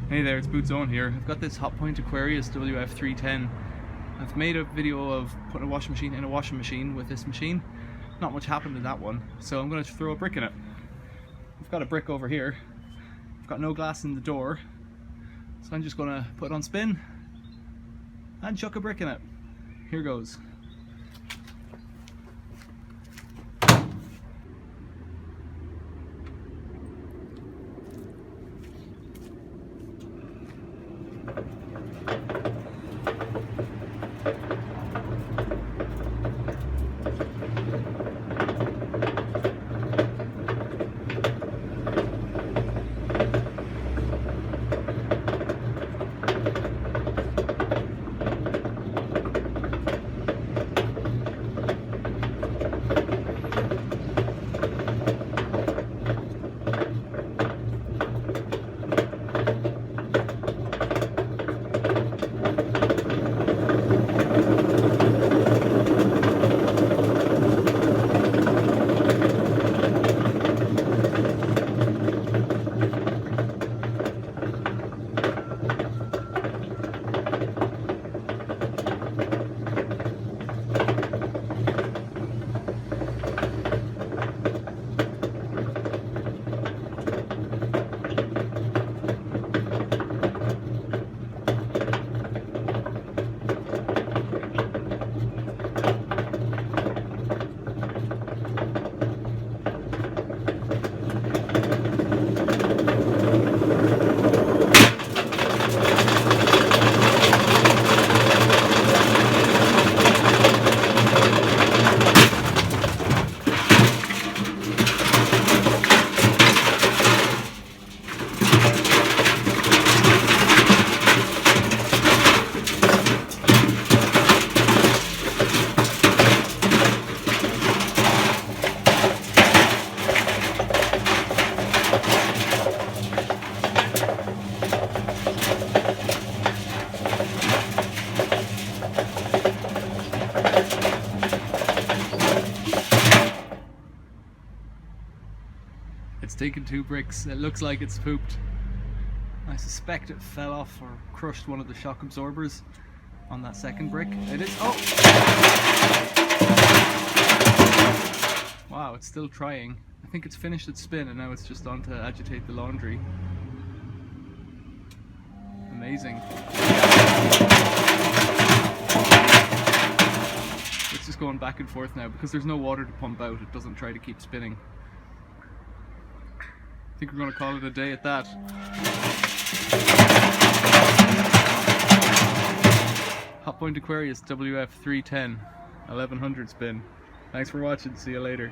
Hey there, it's Bootzone here. I've got this Hotpoint Aquarius WF310. I've made a video of putting a washing machine in a washing machine with this machine. Not much happened in that one, so I'm going to throw a brick in it. I've got a brick over here. I've got no glass in the door, so I'm just going to put it on spin and chuck a brick in it. Here goes. It's taken 2 bricks. It looks like it's pooped. I suspect it fell off or crushed one of the shock absorbers on that second brick. It is. Oh! Wow, it's still trying. I think it's finished its spin and now it's just on to agitate the laundry. Amazing. It's just going back and forth now because there's no water to pump out. It doesn't try to keep spinning. I think we're going to call it a day at that. Hotpoint Aquarius WF310 1100 spin. Thanks for watching. See you later.